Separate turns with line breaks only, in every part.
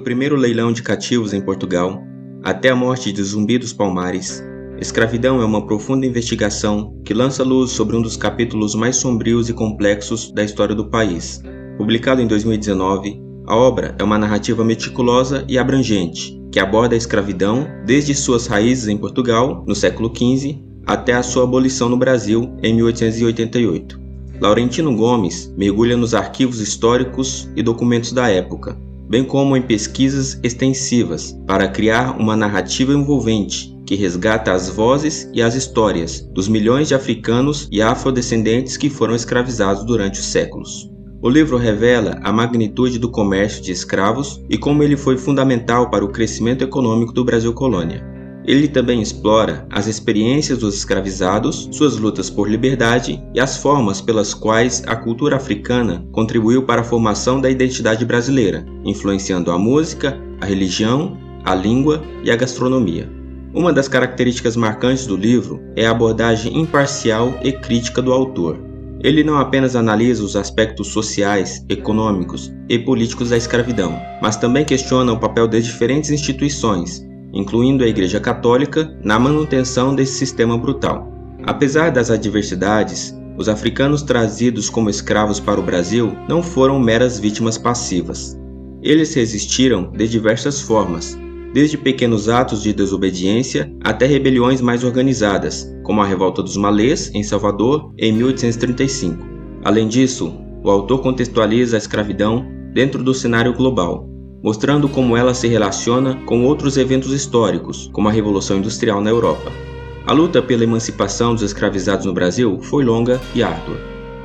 primeiro leilão de cativos em Portugal, até a morte de Zumbi dos Palmares, Escravidão é uma profunda investigação que lança luz sobre um dos capítulos mais sombrios e complexos da história do país. Publicado em 2019, a obra é uma narrativa meticulosa e abrangente, que aborda a escravidão desde suas raízes em Portugal, no século XV, até a sua abolição no Brasil, em 1888. Laurentino Gomes mergulha nos arquivos históricos e documentos da época, bem como em pesquisas extensivas, para criar uma narrativa envolvente que resgata as vozes e as histórias dos milhões de africanos e afrodescendentes que foram escravizados durante os séculos. O livro revela a magnitude do comércio de escravos e como ele foi fundamental para o crescimento econômico do Brasil colônia. Ele também explora as experiências dos escravizados, suas lutas por liberdade e as formas pelas quais a cultura africana contribuiu para a formação da identidade brasileira, influenciando a música, a religião, a língua e a gastronomia. Uma das características marcantes do livro é a abordagem imparcial e crítica do autor. Ele não apenas analisa os aspectos sociais, econômicos e políticos da escravidão, mas também questiona o papel das diferentes instituições, incluindo a Igreja Católica, na manutenção desse sistema brutal. Apesar das adversidades, os africanos trazidos como escravos para o Brasil não foram meras vítimas passivas. Eles resistiram de diversas formas, desde pequenos atos de desobediência até rebeliões mais organizadas, como a Revolta dos Malês, em Salvador, em 1835. Além disso, o autor contextualiza a escravidão dentro do cenário global, mostrando como ela se relaciona com outros eventos históricos, como a Revolução Industrial na Europa. A luta pela emancipação dos escravizados no Brasil foi longa e árdua.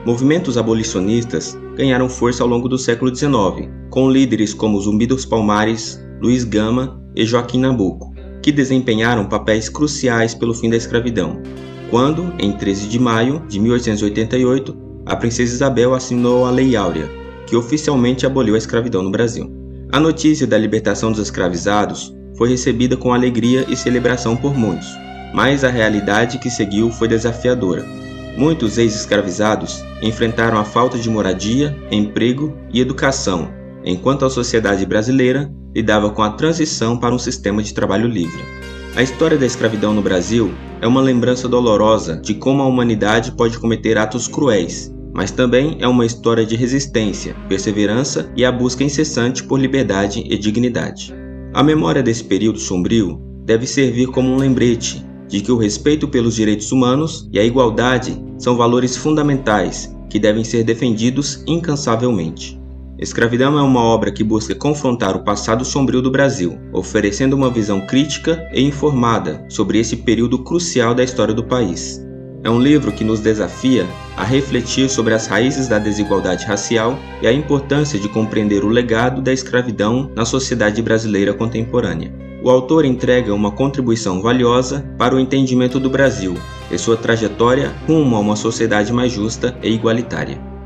Movimentos abolicionistas ganharam força ao longo do século XIX, com líderes como Zumbi dos Palmares, Luiz Gama e Joaquim Nabuco, que desempenharam papéis cruciais pelo fim da escravidão, quando, em 13 de maio de 1888, a princesa Isabel assinou a Lei Áurea, que oficialmente aboliu a escravidão no Brasil. A notícia da libertação dos escravizados foi recebida com alegria e celebração por muitos, mas a realidade que seguiu foi desafiadora. Muitos ex-escravizados enfrentaram a falta de moradia, emprego e educação, enquanto a sociedade brasileira lidava com a transição para um sistema de trabalho livre. A história da escravidão no Brasil é uma lembrança dolorosa de como a humanidade pode cometer atos cruéis, mas também é uma história de resistência, perseverança e a busca incessante por liberdade e dignidade. A memória desse período sombrio deve servir como um lembrete de que o respeito pelos direitos humanos e a igualdade são valores fundamentais que devem ser defendidos incansavelmente. Escravidão é uma obra que busca confrontar o passado sombrio do Brasil, oferecendo uma visão crítica e informada sobre esse período crucial da história do país. É um livro que nos desafia a refletir sobre as raízes da desigualdade racial e a importância de compreender o legado da escravidão na sociedade brasileira contemporânea. O autor entrega uma contribuição valiosa para o entendimento do Brasil e sua trajetória rumo a uma sociedade mais justa e igualitária.